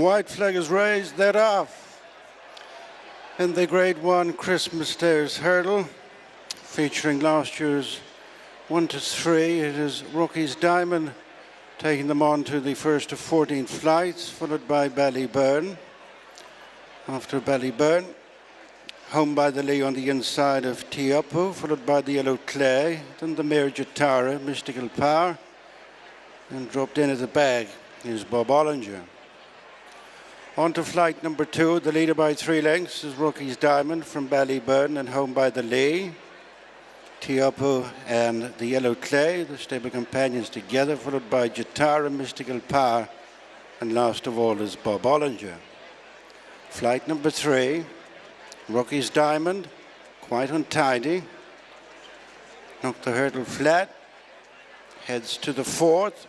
White flag is raised, they're off. In the Grade 1 Christmas Stairs Hurdle, featuring last year's 1 to 3, it is Rookie's Diamond taking them on to the first of 14 flights, followed by Ballyburn. After Ballyburn, Home by the Lee on the inside of Teahupoo, followed by the Yellow Clay, then the mare Jatara, Mystical Power, and dropped in at the bag is Bob Olinger. On to flight number 2, the leader by 3 lengths is Rookie's Diamond from Ballyburn and Home by the Lee. Teahupoo and the Yellow Clay, the stable companions together, followed by Jatara, Mystical Power, and last of all is Bob Olinger. Flight number 3, Rookie's Diamond, quite untidy, knocked the hurdle flat, heads to the 4th.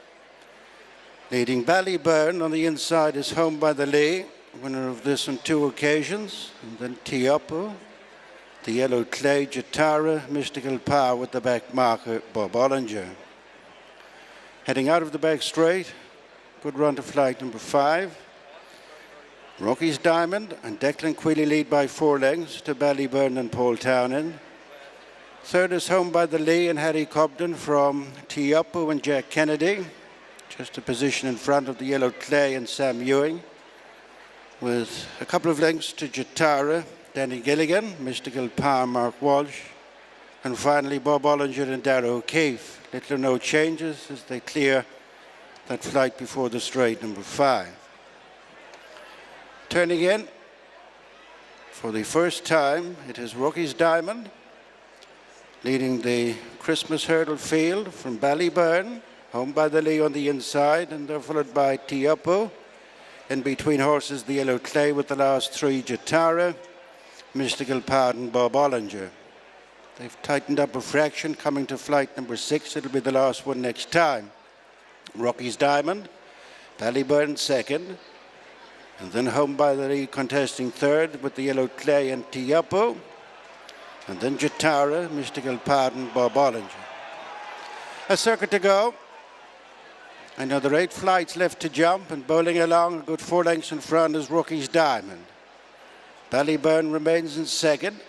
Leading Ballyburn on the inside is Home by the Lee, winner of this on 2 occasions, and then Teahupoo, the Yellow Clay, Jatara, Mystical Power with the back marker, Bob Olinger. Heading out of the back straight, good run to flight number 5. Rookie's Diamond and Declan Queally lead by 4 lengths to Ballyburn and Paul Townend. Third is Home by the Lee and Harry Cobden from Teahupoo and Jack Kennedy. Just a position in front of the Yellow Clay and Sam Ewing, with a couple of lengths to Jatara, Danny Gilligan, Mystical Power, Mark Walsh, and finally Bob Olinger and Darragh O'Keefe. Little or no changes as they clear that flight before the straight number 5. Turning in for the first time, it is Rookie's Diamond, leading the Christmas hurdle field from Ballyburn. Home by the Lee on the inside, and they're followed by Teahupoo. In between horses, the Yellow Clay with the last 3, Jatara, Mystical Power, and Bob Olinger. They've tightened up a fraction, coming to flight number 6. It'll be the last one next time. Rookie's Diamond, Ballyburn second, and then Home by the Lee contesting third with the Yellow Clay and Teahupoo, and then Jatara, Mystical Power, and Bob Olinger. A circuit to go. Another 8 flights left to jump, and bowling along a good 4 lengths in front is Rookie's Diamond. Ballyburn remains in second,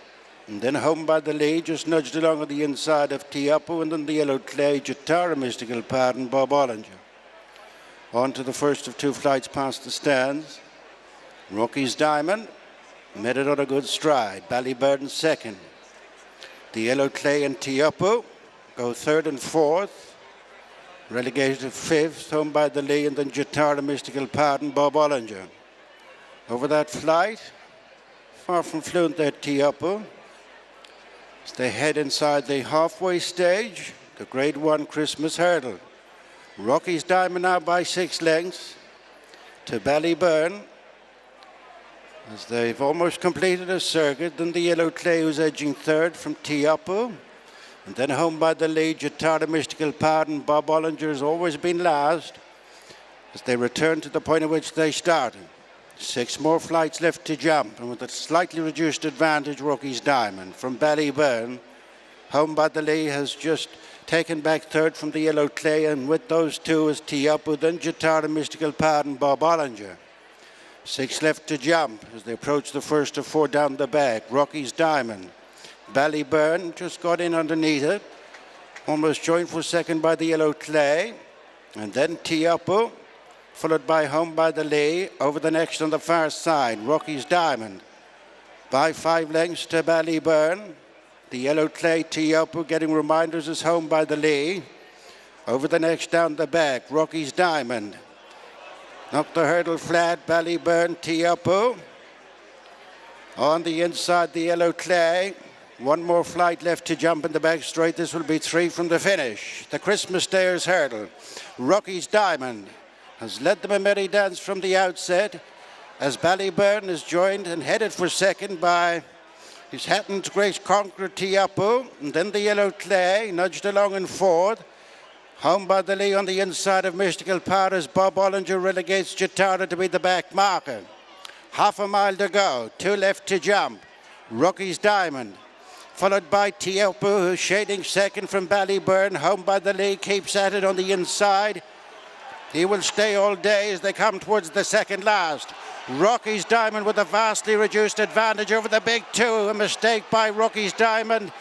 and then Home by the Lee just nudged along on the inside of Teahupoo, and then the Yellow Clay, Jatara, Mystical Power, and Bob Olinger. On to the first of 2 flights past the stands. Rookie's Diamond made it on a good stride. Ballyburn second. The Yellow Clay and Teahupoo go 3rd and 4th. Relegated to 5th, Home by the Lee, and then Jatara, Mystical Power, and Bob Olinger. Over that flight, far from fluent there, Teahupoo. As they head inside the halfway stage, the Grade 1 Christmas hurdle. Rookie's Diamond now by 6 lengths to Ballyburn, as they've almost completed a circuit. Then the Yellow Clay, who's edging 3rd from Teahupoo. And then Home by the Lee, Jatara, Mystical Power, and Bob Olinger has always been last as they return to the point at which they started. 6 more flights left to jump, and with a slightly reduced advantage, Rookie's Diamond. From Ballyburn, Home by the Lee has just taken back 3rd from the Yellow Clay, and with those 2 is Teahupoo, then Jatara, Mystical Power, and Bob Olinger. 6 left to jump as they approach the first of 4 down the back. Rookie's Diamond. Ballyburn just got in underneath it, almost joined for second by the Yellow Clay, and then Teahupoo, followed by Home by the Lee. Over the next on the far side, Rookie's Diamond by 5 lengths to Ballyburn. The Yellow Clay, Teahupoo getting reminders as Home by the Lee. Over the next down the back, Rookie's Diamond knocked the hurdle flat. Ballyburn, Teahupoo. On the inside, the Yellow Clay. 1 more flight left to jump in the back straight. This will be 3 from the finish. The Christmas Stairs hurdle. Rookie's Diamond has led them a merry dance from the outset, as Ballyburn is joined and headed for second by his Hatton's Grace Conqueror, Teahupoo, and then the Yellow Clay nudged along in 4th. Home by the Lee on the inside of Mystical Power as Bob Olinger relegates Jatara to be the back marker. Half a mile to go, 2 left to jump. Rookie's Diamond, followed by Teahupoo, who's shading second from Ballyburn. Home by the Lee keeps at it on the inside. He will stay all day as they come towards the second last. Rocky's Diamond with a vastly reduced advantage over the big two. A mistake by Rocky's Diamond,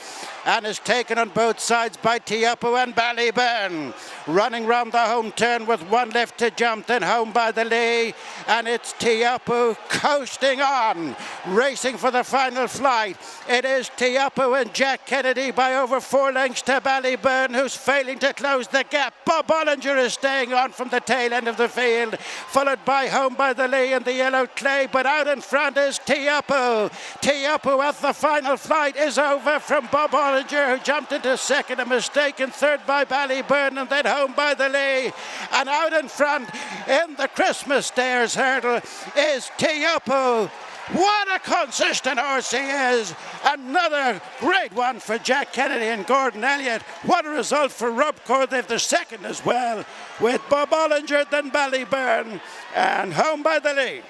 and is taken on both sides by Teahupoo and Ballyburn. Running round the home turn with one left to jump, then home by the lee. And it's Teahupoo coasting on, racing for the final flight. It is Teahupoo and Jack Kennedy by over 4 lengths to Ballyburn, who's failing to close the gap. Bob Olinger is staying on from the tail end of the field, followed by home by the lee and the yellow clay, but out in front is Teahupoo. Teahupoo at the final flight is over from Bob Olinger, who jumped into second. A mistake in third by Ballyburn, and then home by the lee. And out in front in the Christmas Stairs hurdle is Teahupoo. What a consistent horse he is. Another great one for Jack Kennedy and Gordon Elliott. What a result for Rubcore. They've the second as well, with Bob Olinger, then Ballyburn, and home by the lee.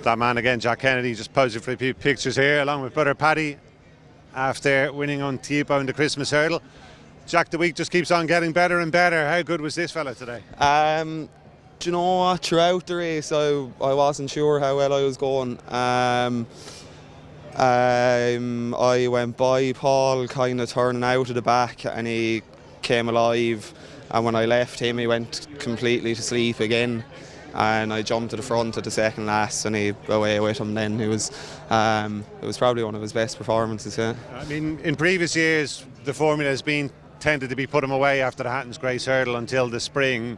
That man again, Jack Kennedy, just posing for a few pictures here along with brother Paddy after winning on Teahupoo in the Christmas hurdle. Jack, the week just keeps on getting better and better. How good was this fella today? Do you know what? Throughout the race, I wasn't sure how well I was going. I went by Paul kind of turning out of the back, and he came alive. And when I left him, he went completely to sleep again. And I jumped to the front at the second last, and he away with him then. It was probably one of his best performances, yeah. I mean, in previous years, the formula has been tended to be put him away after the Hatton's Grace hurdle until the spring.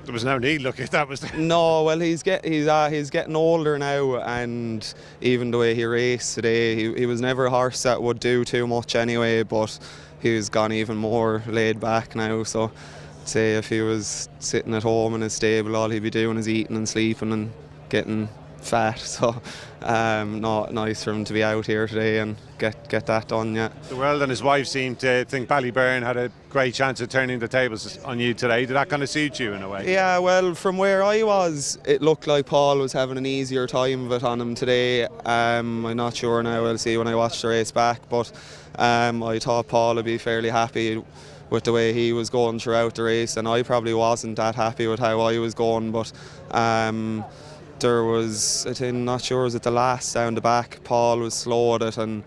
There was no need, look, if that was there. No, well, he's getting older now, and even the way he raced today, he was never a horse that would do too much anyway, but he's gone even more laid back now, so say if he was sitting at home in his stable, all he'd be doing is eating and sleeping and getting fat. So not nice for him to be out here today and get that done. Yeah. The world and his wife seemed to think Ballyburn had a great chance of turning the tables on you today. Did that kind of suit you in a way? Yeah, well, from where I was, it looked like Paul was having an easier time of it on him today. I'm not sure now. I'll see when I watch the race back, but I thought Paul would be fairly happy with the way he was going throughout the race, and I probably wasn't that happy with how I was going, but there was, I think, not sure, was it the last down the back, Paul was slow at it, and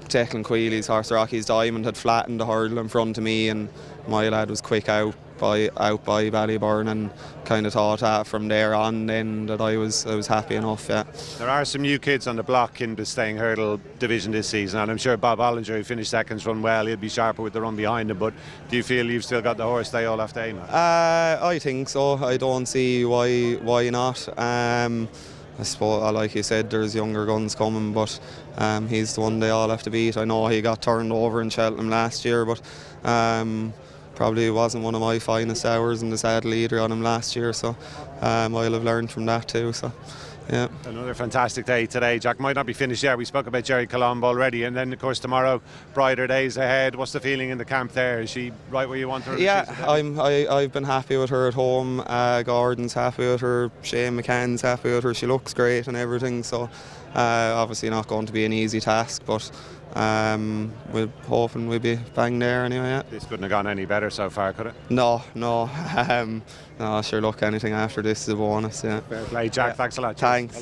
Declan Quealy's horse Rocky's Diamond had flattened the hurdle in front of me, and my lad was quick out by Ballyburn, and kind of thought that from there on then that I was happy enough. Yeah. There are some new kids on the block in the staying hurdle division this season, and I'm sure Bob Olinger, who finished seconds, run well. He'll be sharper with the run behind him, but do you feel you've still got the horse they all have to aim at? I think so. I don't see why not. I suppose, like you said, there's younger guns coming, but he's the one they all have to beat. I know he got turned over in Cheltenham last year, but probably wasn't one of my finest hours in the saddle either on him last year, so I'll have learned from that too. So, yeah. Another fantastic day today. Jack, might not be finished yet. We spoke about Jerry Colombo already, and then of course tomorrow, brighter days ahead. What's the feeling in the camp there? Is she right where you want her? Yeah, I've been happy with her at home. Gordon's happy with her. Shane McCann's happy with her. She looks great and everything. So obviously not going to be an easy task, but we're hoping we'll be bang there anyway. Yeah. This couldn't have gone any better so far, could it? No. Sure, look, anything after this is a bonus. Yeah. Fair play, Jack. Yeah. Thanks a lot. Thanks.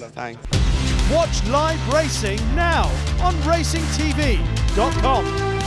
Watch live racing now on racingtv.com.